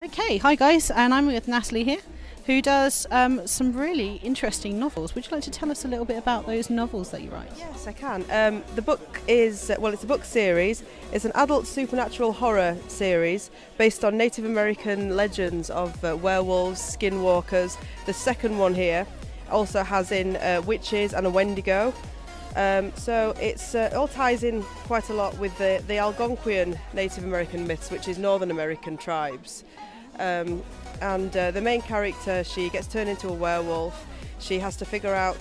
Okay, hi guys, and I'm with Natalie here, who does some really interesting novels. Would you like to tell us a little bit about those novels that you write? Yes, I can. The book is, it's a book series. It's an adult supernatural horror series based on Native American legends of werewolves, skinwalkers. The second one here also has in witches and a wendigo. So it all ties in quite a lot with the Algonquian Native American myths, which is Northern American tribes. And the main character, she gets turned into a werewolf. She has to figure out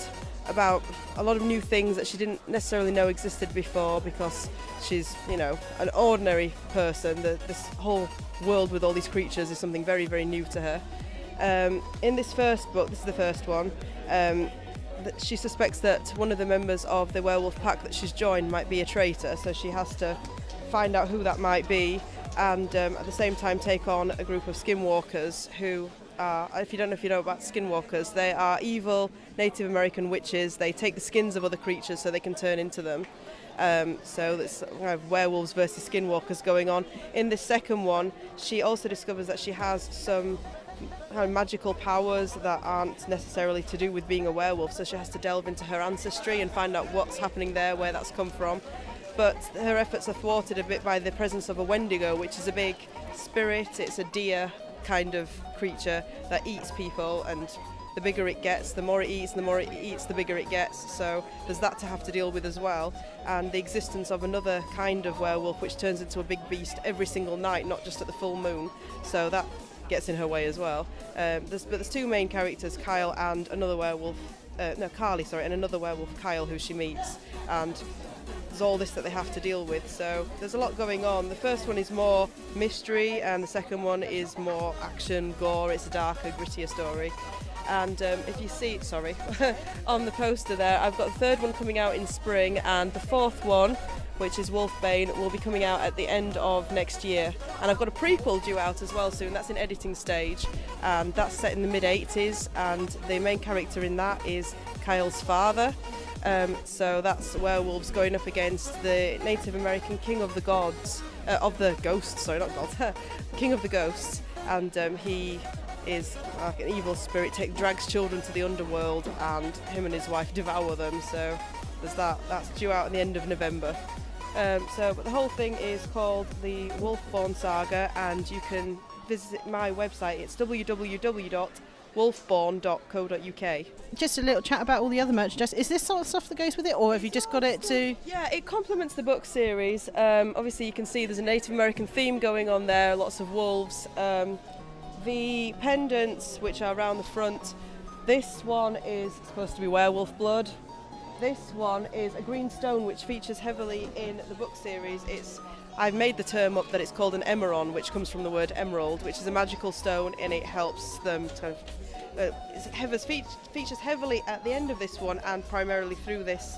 about a lot of new things that she didn't necessarily know existed before, because she's, an ordinary person. This whole world with all these creatures is something very, very new to her. In this first book, this is the first one, she suspects that one of the members of the werewolf pack that she's joined might be a traitor, so she has to find out who that might be, and at the same time take on a group of skinwalkers who are, if you don't know about skinwalkers, they are evil Native American witches. They take the skins of other creatures so they can turn into them. So there's kind of werewolves versus skinwalkers going on. In this second one, she also discovers that she has some magical powers that aren't necessarily to do with being a werewolf, so she has to delve into her ancestry and find out what's happening there, where that's come from. But her efforts are thwarted a bit by the presence of a wendigo, which is a big spirit. It's a deer kind of creature that eats people, and the bigger it gets, the more it eats, and the more it eats, the bigger it gets. So there's that to have to deal with as well, and the existence of another kind of werewolf which turns into a big beast every single night, not just at the full moon. So that gets in her way as well. There's two main characters, Kyle and another werewolf, Carly, and another werewolf, Kyle, who she meets, and there's all this that they have to deal with. So there's a lot going on. The first one is more mystery, and the second one is more action, gore. It's a darker, grittier story. And if you see, on the poster there, I've got the third one coming out in spring, and the fourth one, which is Wolf Bane, will be coming out at the end of next year. And I've got a prequel due out as well soon. That's in editing stage, and that's set in the mid-80s, and the main character in that is Kyle's father. So that's werewolves going up against the Native American king of the gods, of the ghosts, not gods, king of the ghosts, and he is like an evil spirit, drags children to the underworld, and him and his wife devour them. So there's that. That's due out at the end of November. But the whole thing is called the Wolf Born Saga, and you can visit my website. It's www.wolfborn.co.uk. Just a little chat about all the other merchandise. Is this sort of stuff that goes with it, or have you just got it to... Yeah, it complements the book series. Obviously you can see there's a Native American theme going on there, lots of wolves. The pendants, which are around the front, this one is supposed to be werewolf blood. This one is a green stone which features heavily in the book series. I've made the term up that it's called an emeron, which comes from the word emerald, which is a magical stone, and it helps them features heavily at the end of this one, and primarily through this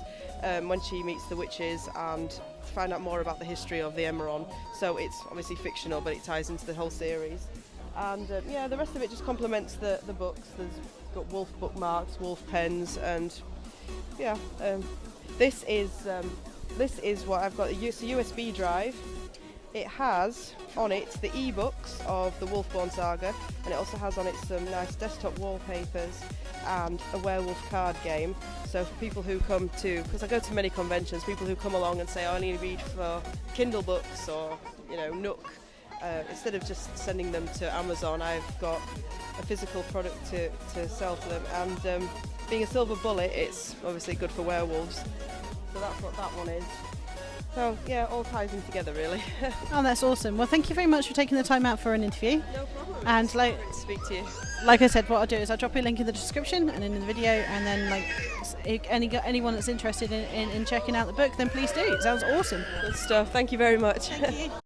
when she meets the witches and find out more about the history of the emeron. So it's obviously fictional, but it ties into the whole series. And the rest of it just complements the books. There's got wolf bookmarks, wolf pens, and this is what I've got. It's a USB drive. It has on it the ebooks of the Wolf Born Saga, and it also has on it some nice desktop wallpapers and a werewolf card game. So for people who come to, because I go to many conventions, people who come along and say, I only read for Kindle books or Nook, instead of just sending them to Amazon, I've got a physical product to sell to them. And being a silver bullet, it's obviously good for werewolves. So that's what that one is. So yeah, all ties in together really. Oh, that's awesome. Well, thank you very much for taking the time out for an interview. No problem. And it's great to speak to you. Like I said, what I'll do is I'll drop you a link in the description and in the video, and then anyone that's interested in checking out the book, then please do. It sounds awesome. Good stuff. Thank you very much. Thank you.